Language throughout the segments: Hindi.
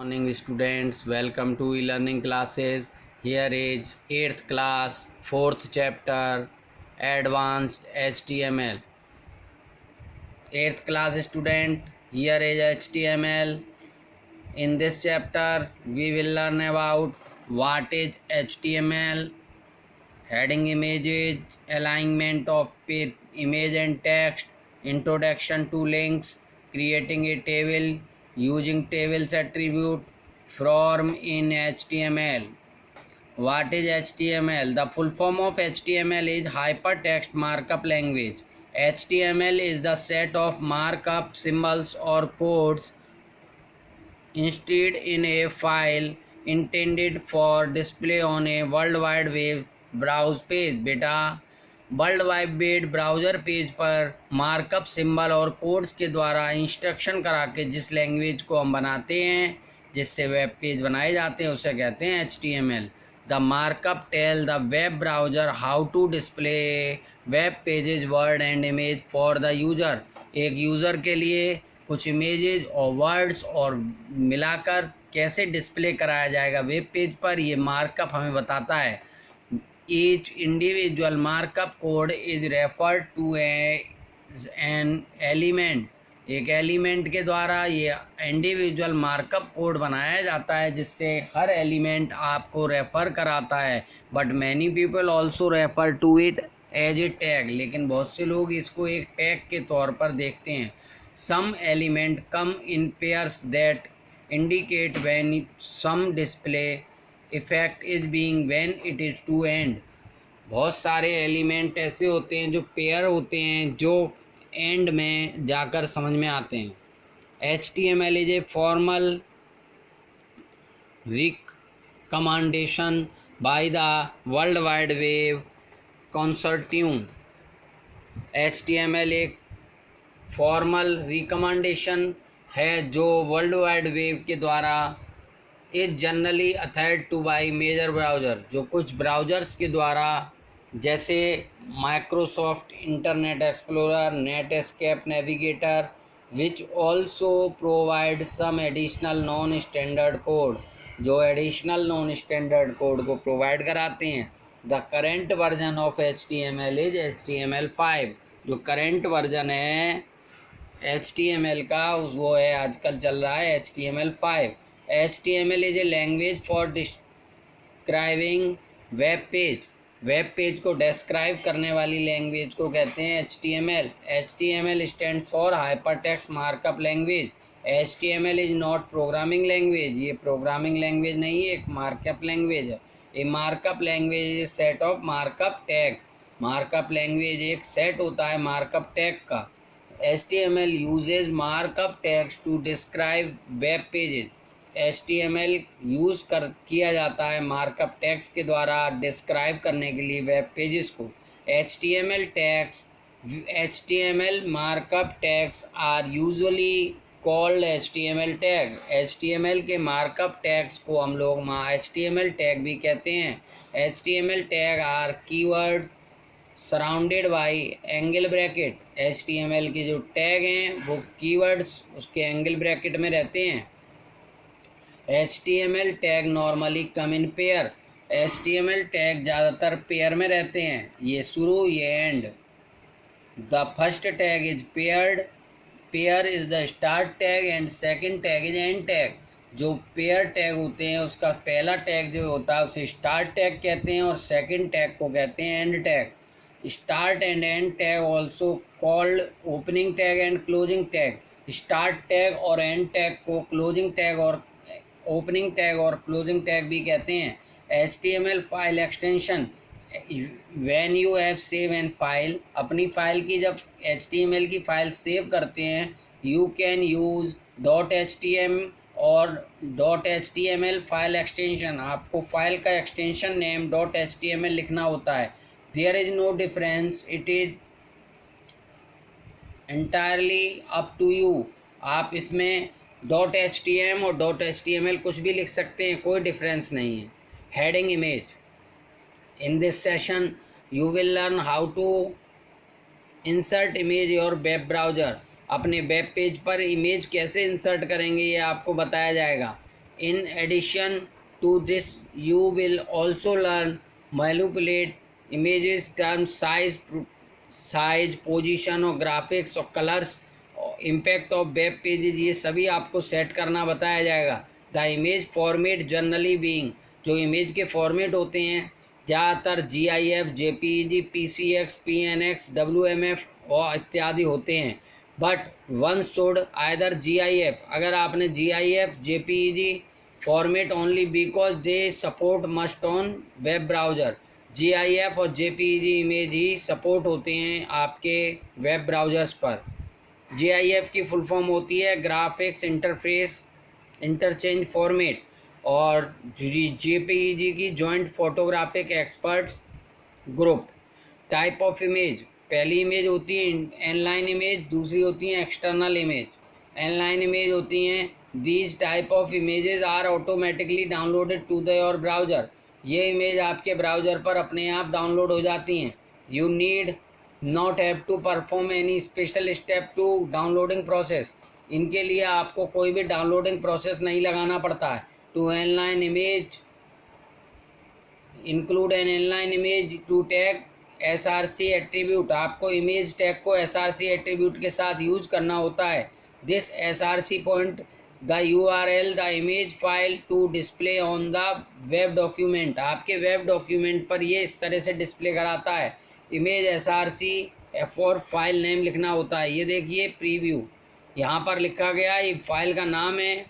Morning students, welcome to e-learning classes. Here is 8th class, 4th chapter, Advanced HTML. 8th class student, here is HTML. In this chapter, we will learn about what is HTML, heading images, alignment of image and text, introduction to links, creating a table, using tables attribute, form in HTML. What is HTML? The full form of HTML is Hypertext Markup Language. HTML is the set of markup symbols or codes instead in a file intended for display on a World Wide Web browse page. बेटा World Wide Web browser page पर मार्कअप सिंबल और कोड्स के द्वारा इंस्ट्रक्शन करा के जिस लैंग्वेज को हम बनाते हैं, जिससे वेब पेज बनाए जाते हैं, उसे कहते हैं HTML। The markup tell the web browser how to display web pages word and image for the user. एक यूज़र के लिए कुछ इमेजेज और वर्ड्स और मिलाकर कैसे डिस्प्ले कराया जाएगा वेब पेज पर, ये मार्कअप हमें बताता है। Each individual markup code is referred to as an element। एक एलिमेंट के द्वारा ये इंडिविजुअल मार्कअप कोड बनाया जाता है, जिससे हर एलिमेंट आपको रेफ़र कराता है। But many people also refer to it as a tag. लेकिन बहुत से लोग इसको एक टैग के तौर पर देखते हैं। Some element come in pairs that indicate when some display effect is being when it is to end. बहुत सारे एलिमेंट ऐसे होते हैं जो पेयर होते हैं, जो एंड में जाकर समझ में आते हैं। HTML is a formal recommendation by the World Wide Web Consortium. HTML एक फॉर्मल रिकमेंडेशन है जो वर्ल्ड वाइड वेब के द्वारा is generally authored to by major browser, जो कुछ ब्राउज़र्स के द्वारा जैसे Microsoft Internet Explorer, Netscape Navigator, which also provide some additional non standard code, जो एडिशनल नॉन स्टैंडर्ड कोड को प्रोवाइड कराते हैं। The current version of HTML is HTML5। जो करेंट वर्जन है HTML का वो है, आजकल चल रहा है HTML5। HTML is a language for describing web page. Web page को डिस्क्राइब करने वाली लैंग्वेज को कहते हैं HTML। HTML stand for hypertext markup language. HTML is not programming language. ये प्रोग्रामिंग लैंग्वेज नहीं है, एक मार्कअप लैंग्वेज है। A markup language is set of markup tags. Markup language एक सेट होता है मार्कअप टैग का। HTML uses markup tags to describe web pages. HTML use किया जाता है मार्कअप टैग्स के द्वारा डिस्क्राइब करने के लिए वेब पेजेस को। HTML markup tags are usually called HTML tag. HTML के मार्कअप टैग्स को हम लोग HTML टैग भी कहते हैं। HTML tag are keyword surrounded by angle bracket. HTML के जो टैग हैं वो कीवर्ड्स उसके एंगल ब्रैकेट में रहते हैं। HTML tag normally come in pair. HTML tag ज़्यादातर पेयर में रहते हैं, ये शुरू ये and. The first tag is paired. Pair is the start tag and second tag is and tag. जो पेयर टैग होते हैं उसका पहला टैग जो होता है उसे स्टार्ट टैग कहते हैं और सेकंड टैग को कहते हैं end tag. Start and end tag also called opening tag and closing tag. Start tag और एंड टैग को क्लोजिंग टैग और ओपनिंग टैग और क्लोजिंग टैग भी कहते हैं। HTML file extension. When you have save an file, अपनी फाइल की जब HTML की फाइल सेव करते हैं, यू कैन यूज़ .htm और .html फाइल एक्सटेंशन। आपको फाइल का एक्सटेंशन नेम .html लिखना होता है। There is no difference, it is entirely up to you. आप इसमें .htm और .html कुछ भी लिख सकते हैं, कोई डिफरेंस नहीं है। Heading image. In this session you will learn how to insert image your web browser. अपने वेब पेज पर इमेज कैसे इंसर्ट करेंगे ये आपको बताया जाएगा। In addition to this, you will also learn manipulate images, terms, size, position और graphics और colors, impact of web pages, ये सभी आपको सेट करना बताया जाएगा. The image format generally being, जो इमेज के फॉर्मेट होते हैं ज़्यादातर GIF, JPEG, PCX, PNX, WMF और इत्यादि होते हैं. But one should either GIF, अगर आपने GIF, JPEG format only because they support must on web browser. GIF और JPEG इमेज ही सपोर्ट होते हैं आपके वेब ब्राउज़र्स पर. GIF की फुल फॉर्म होती है ग्राफिक्स इंटरफेस इंटरचेंज फॉर्मेट, और JPEG की joint photographic experts group. Type of image, पहली इमेज होती है इनलाइन इमेज, दूसरी होती है एक्सटर्नल इमेज. इनलाइन इमेज होती हैं these type of images are automatically downloaded to the your browser. ये इमेज आपके ब्राउज़र पर अपने आप डाउनलोड हो जाती हैं. You need not have to perform any special step to downloading process. इनके लिए आपको कोई भी डाउनलोडिंग प्रोसेस नहीं लगाना पड़ता है. To inline image include an inline image to tag SRC attribute. आपको इमेज टैग को SRC एट्रीब्यूट के साथ यूज करना होता है. This SRC point the URL the image file to display on the web document. आपके वेब डॉक्यूमेंट पर ये इस तरह से डिस्प्ले कराता है. Image SRC F4 file name लिखना होता है. ये देखिए प्रीव्यू यहाँ पर लिखा गया, ये फाइल का नाम है,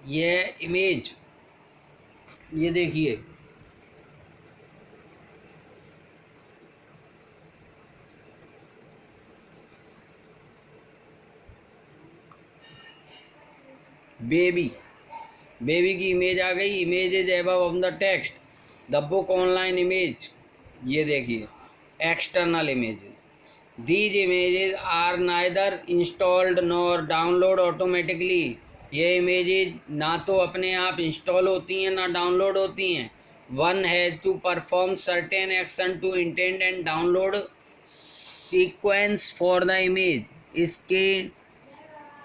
ये इमेज, ये देखिए बेबी की इमेज आ गई. Image is above on the text. The book online image, ये देखिए external images. These images are neither installed nor download automatically. ये इमेजेस ना तो अपने आप इंस्टॉल होती हैं ना डाउनलोड होती हैं. One has to perform certain action to intend and download sequence for the image. इसके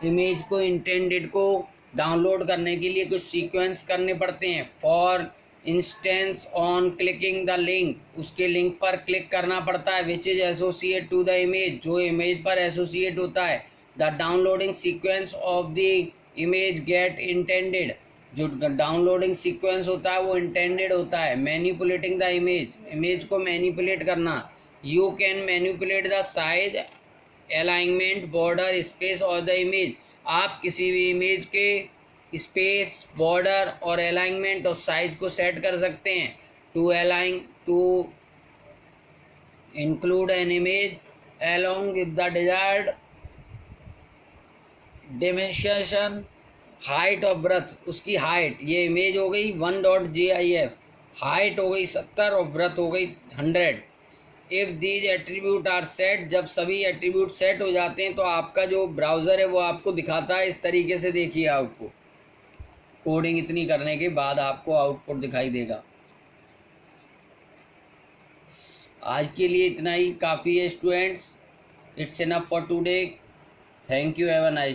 इमेज को इंटेंडेड को डाउनलोड करने के लिए कुछ सीक्वेंस करने पड़ते हैं. For instance on clicking the link, उसके लिंक पर क्लिक करना पड़ता है. Which is associate to the image, जो इमेज पर एसोसिएट होता है. The downloading sequence of the image get intended, जो डाउनलोडिंग सीक्वेंस होता है वो इंटेंडेड होता है. मैनिपुलेटिंग द इमेज, इमेज को मैनिपुलेट करना. You can manipulate the size, alignment, border, space और द इमेज. आप किसी भी इमेज के स्पेस, बॉर्डर और अलाइनमेंट और साइज को सेट कर सकते हैं. To include an image along with the desired dimension, height और ब्रेथ. उसकी हाइट, ये इमेज हो गई 1.gif, हाइट हो गई 70 और ब्रेथ हो गई 100. If these attribute are set, जब सभी एट्रीब्यूट सेट हो जाते हैं तो आपका जो ब्राउज़र है वो आपको दिखाता है इस तरीके से. देखिए आउटपुट, कोडिंग इतनी करने के बाद आपको आउटपुट दिखाई देगा. आज के लिए इतना ही काफ़ी है students. It's enough for today. Thank you. Have a nice